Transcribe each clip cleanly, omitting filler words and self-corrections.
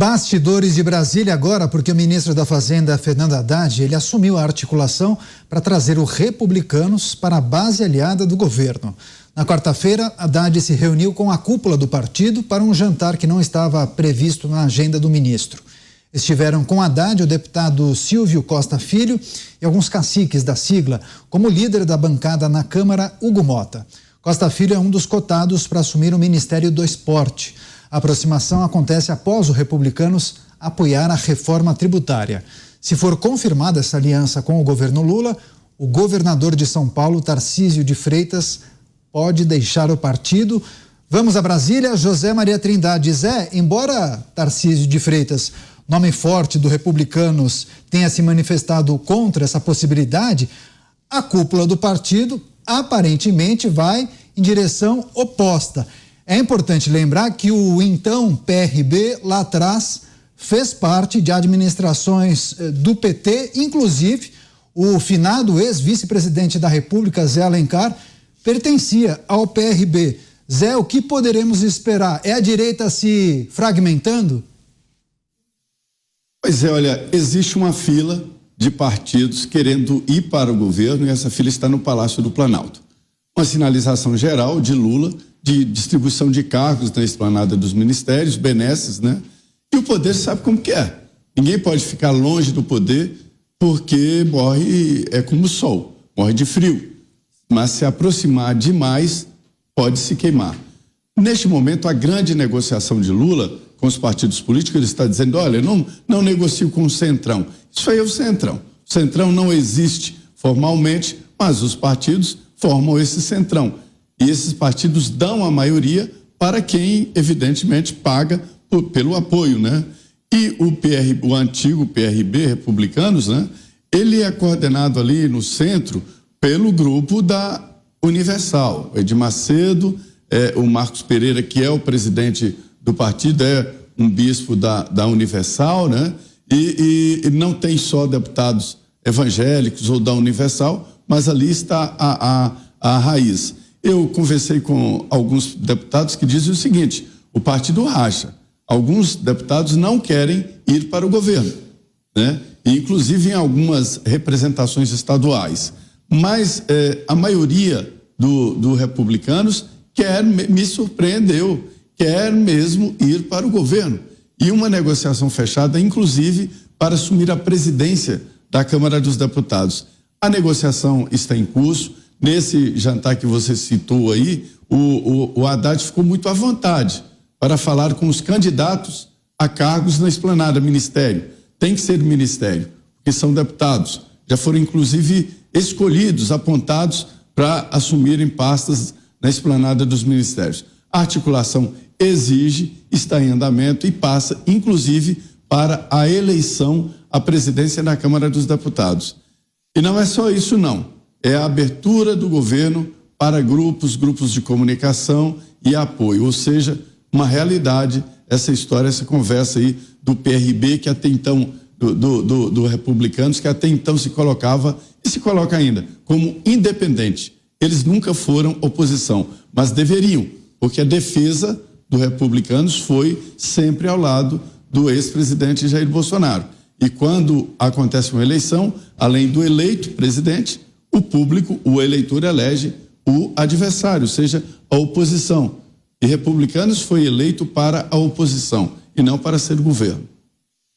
Bastidores de Brasília agora, porque o ministro da Fazenda, Fernando Haddad, ele assumiu a articulação para trazer os republicanos para a base aliada do governo. Na quarta-feira, Haddad se reuniu com a cúpula do partido para um jantar que não estava previsto na agenda do ministro. Estiveram com Haddad o deputado Silvio Costa Filho e alguns caciques da sigla, como o líder da bancada na Câmara, Hugo Mota. Costa Filho é um dos cotados para assumir o Ministério do Esporte. A aproximação acontece após os republicanos apoiar a reforma tributária. Se for confirmada essa aliança com o governo Lula, o governador de São Paulo, Tarcísio de Freitas, pode deixar o partido. Vamos a Brasília, José Maria Trindade. Zé, embora Tarcísio de Freitas, nome forte do Republicanos, tenha se manifestado contra essa possibilidade, a cúpula do partido aparentemente vai em direção oposta. É importante lembrar que o então PRB lá atrás fez parte de administrações do PT, inclusive o finado ex-vice-presidente da República, Zé Alencar, pertencia ao PRB. Zé, o que poderemos esperar? É a direita se fragmentando? Pois é, olha, existe uma fila de partidos querendo ir para o governo e essa fila está no Palácio do Planalto. Uma sinalização geral de Lula de distribuição de cargos na esplanada dos ministérios, benesses, né? E o poder sabe como que é. Ninguém pode ficar longe do poder porque morre, é como o sol, morre de frio. Mas se aproximar demais, pode se queimar. Neste momento, a grande negociação de Lula com os partidos políticos, ele está dizendo, olha, não negocio com o Centrão. Isso aí é o Centrão. O Centrão não existe formalmente, mas os partidos formam esse Centrão. E esses partidos dão a maioria para quem, evidentemente, paga pelo apoio, né? E o antigo PRB, Republicanos, né? Ele é coordenado ali no centro pelo grupo da Universal. Edir Macedo, o Marcos Pereira, que é o presidente do partido, é um bispo da Universal, né? E não tem só deputados evangélicos ou da Universal, mas ali está a raiz. Eu conversei com alguns deputados que dizem o seguinte, o partido racha. Alguns deputados não querem ir para o governo, né? E, inclusive em algumas representações estaduais. Mas a maioria do Republicanos me surpreendeu, quer mesmo ir para o governo. E uma negociação fechada, inclusive, para assumir a presidência da Câmara dos Deputados. A negociação está em curso. Nesse jantar que você citou aí, o Haddad ficou muito à vontade para falar com os candidatos a cargos na esplanada ministério. Tem que ser ministério, porque são deputados. Já foram, inclusive, escolhidos, apontados para assumirem pastas na esplanada dos ministérios. A articulação exige, está em andamento e passa, inclusive, para a eleição à presidência da Câmara dos Deputados. E não é só isso, não. É a abertura do governo para grupos de comunicação e apoio, ou seja, uma realidade, essa história, essa conversa aí do PRB, que até então, do Republicanos, que até então se colocava, e se coloca ainda, como independente. Eles nunca foram oposição, mas deveriam, porque a defesa do Republicanos foi sempre ao lado do ex-presidente Jair Bolsonaro. E quando acontece uma eleição, além do eleito presidente, o público, o eleitor elege o adversário, ou seja, a oposição. E Republicanos foi eleito para a oposição e não para ser governo.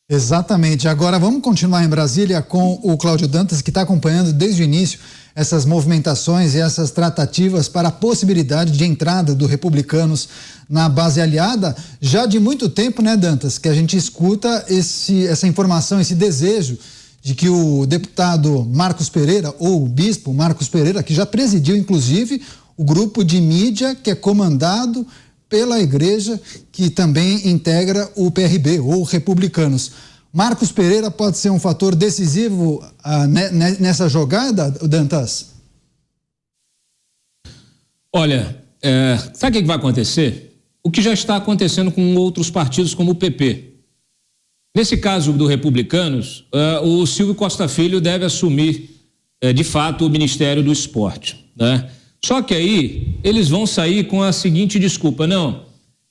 Exatamente. Agora vamos continuar em Brasília com o Cláudio Dantas, que está acompanhando desde o início essas movimentações e essas tratativas para a possibilidade de entrada do Republicanos na base aliada. Já de muito tempo, né, Dantas, que a gente escuta essa informação, esse desejo de que o deputado Marcos Pereira, ou o bispo Marcos Pereira, que já presidiu, inclusive, o grupo de mídia que é comandado pela igreja, que também integra o PRB, ou Republicanos. Marcos Pereira pode ser um fator decisivo nessa jogada, Dantas? Olha, sabe o que vai acontecer? O que já está acontecendo com outros partidos como o PP. Nesse caso do Republicanos, o Silvio Costa Filho deve assumir, de fato, o Ministério do Esporte, né? Só que aí eles vão sair com a seguinte desculpa, não,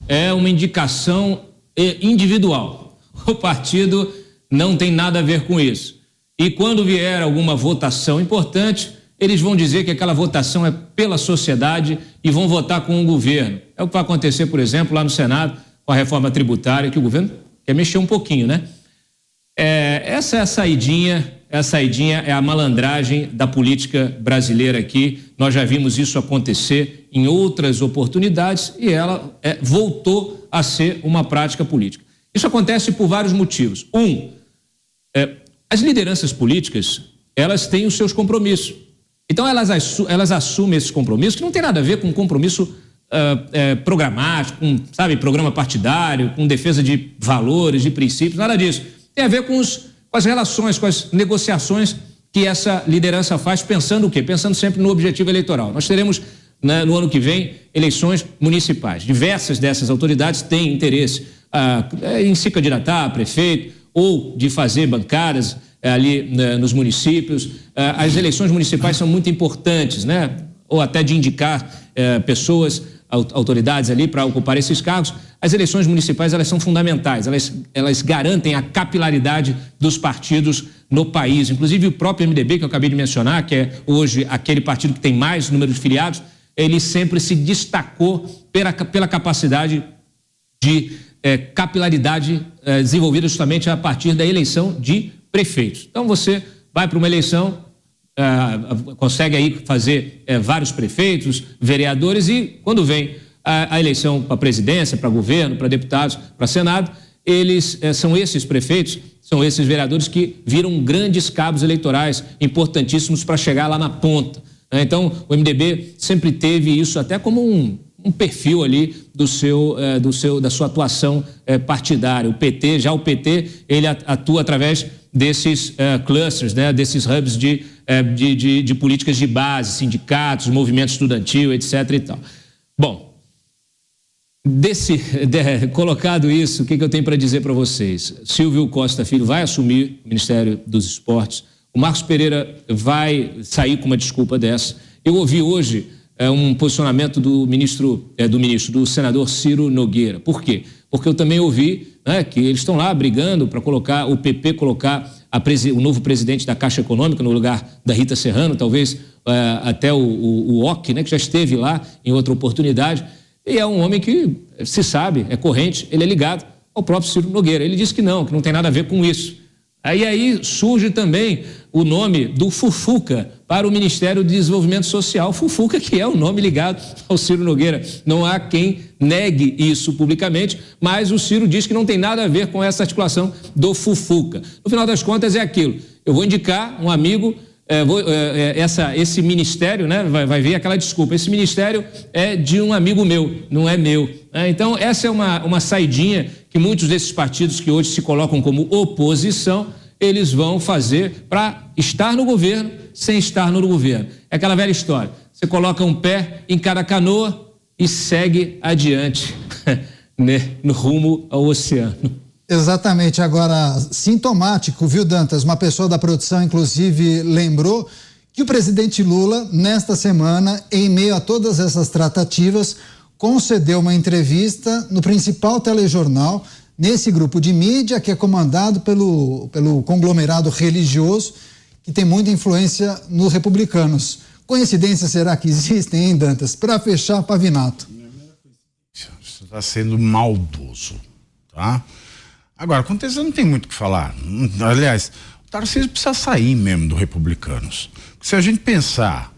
é uma indicação individual. o partido não tem nada a ver com isso. E quando vier alguma votação importante, eles vão dizer que aquela votação é pela sociedade e vão votar com o governo. É o que vai acontecer, por exemplo, lá no Senado, com a reforma tributária, que o governo quer mexer um pouquinho, né? Essa é a saidinha, é a malandragem da política brasileira aqui. Nós já vimos isso acontecer em outras oportunidades e ela voltou a ser uma prática política. Isso acontece por vários motivos. As lideranças políticas, elas têm os seus compromissos. Então, elas assumem esses compromissos, que não tem nada a ver com compromisso programático, com, programa partidário, com defesa de valores, de princípios, nada disso. Tem a ver com as relações, com as negociações que essa liderança faz, pensando o quê? Pensando sempre no objetivo eleitoral. Nós teremos, no ano que vem, eleições municipais. Diversas dessas autoridades têm interesse em se candidatar a prefeito ou de fazer bancadas ali nos municípios. As eleições municipais são muito importantes, né? Ou até de indicar pessoas, autoridades ali para ocupar esses cargos. As eleições municipais, elas são fundamentais, elas garantem a capilaridade dos partidos no país. Inclusive o próprio MDB, que eu acabei de mencionar, que é hoje aquele partido que tem mais número de filiados, ele sempre se destacou pela capacidade de capilaridade desenvolvida justamente a partir da eleição de prefeitos. Então você vai para uma eleição, consegue aí fazer vários prefeitos, vereadores, e quando vem a eleição para presidência, para governo, para deputados, para Senado, são esses prefeitos, são esses vereadores que viram grandes cabos eleitorais importantíssimos para chegar lá na ponta. Então, o MDB sempre teve isso até como um perfil ali da sua atuação partidária. O PT, ele atua através desses clusters, né, desses hubs de políticas de base, sindicatos, movimento estudantil, etc. e tal. Bom, colocado isso, o que eu tenho para dizer para vocês? Silvio Costa Filho vai assumir o Ministério dos Esportes. O Marcos Pereira vai sair com uma desculpa dessa. Eu ouvi hoje um posicionamento do senador Ciro Nogueira. Por quê? Porque eu também ouvi, né, que eles estão lá brigando para colocar o PP, o novo presidente da Caixa Econômica no lugar da Rita Serrano, talvez até o Ock, né, que já esteve lá em outra oportunidade. E é um homem que se sabe, é corrente, ele é ligado ao próprio Ciro Nogueira. Ele disse que não tem nada a ver com isso. Aí surge também o nome do Fufuca para o Ministério do Desenvolvimento Social. Fufuca, que é o nome ligado ao Ciro Nogueira. Não há quem negue isso publicamente, mas o Ciro diz que não tem nada a ver com essa articulação do Fufuca. No final das contas é aquilo. Eu vou indicar um amigo, esse ministério, né, vai ver aquela desculpa. Esse ministério é de um amigo meu, não é meu. Então essa é uma saidinha que muitos desses partidos que hoje se colocam como oposição, eles vão fazer para estar no governo sem estar no governo. É aquela velha história. Você coloca um pé em cada canoa e segue adiante, né, no rumo ao oceano. Exatamente. Agora, sintomático, viu, Dantas? Uma pessoa da produção, inclusive, lembrou que o presidente Lula, nesta semana, em meio a todas essas tratativas, concedeu uma entrevista no principal telejornal, nesse grupo de mídia que é comandado pelo conglomerado religioso, que tem muita influência nos republicanos. Coincidência será que existem, hein, Dantas? Para fechar, Pavinato. Você está sendo maldoso, tá? Agora, aconteceu, não tem muito o que falar. Aliás, o Tarcísio precisa sair mesmo do Republicanos. Se a gente pensar,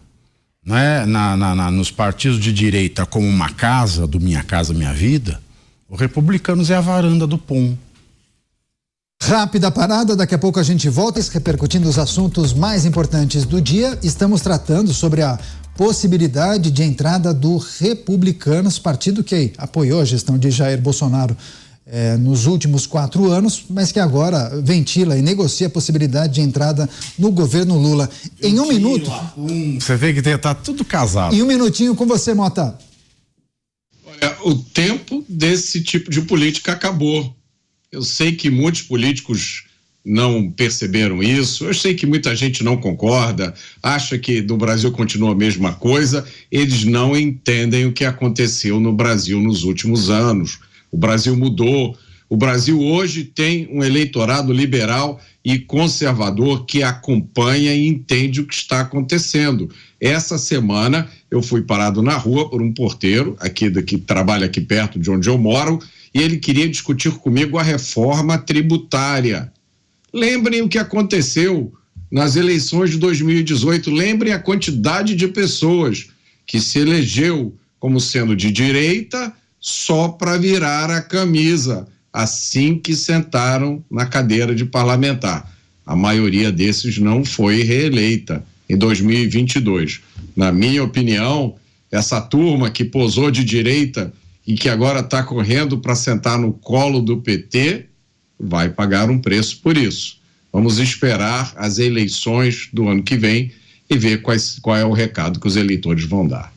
né, nos partidos de direita como uma casa, do Minha Casa Minha Vida, o Republicanos é a varanda do pão. Rápida parada, daqui a pouco a gente volta repercutindo os assuntos mais importantes do dia. Estamos tratando sobre a possibilidade de entrada do Republicanos, partido que apoiou a gestão de Jair Bolsonaro nos últimos 4 anos, mas que agora ventila e negocia a possibilidade de entrada no governo Lula. Em um minuto... Você vê que tá tudo casado. Em um minutinho com você, Mota. Olha, o tempo desse tipo de política acabou. Eu sei que muitos políticos não perceberam isso, eu sei que muita gente não concorda, acha que no Brasil continua a mesma coisa, eles não entendem o que aconteceu no Brasil nos últimos anos. O Brasil mudou, O Brasil hoje tem um eleitorado liberal e conservador que acompanha e entende o que está acontecendo. Essa semana eu fui parado na rua por um porteiro que trabalha aqui perto de onde eu moro, e ele queria discutir comigo a reforma tributária. Lembrem o que aconteceu nas eleições de 2018, lembrem a quantidade de pessoas que se elegeu como sendo de direita só para virar a camisa assim que sentaram na cadeira de parlamentar. A maioria desses não foi reeleita em 2022. Na minha opinião, essa turma que posou de direita e que agora está correndo para sentar no colo do PT vai pagar um preço por isso. Vamos esperar as eleições do ano que vem e ver qual é o recado que os eleitores vão dar.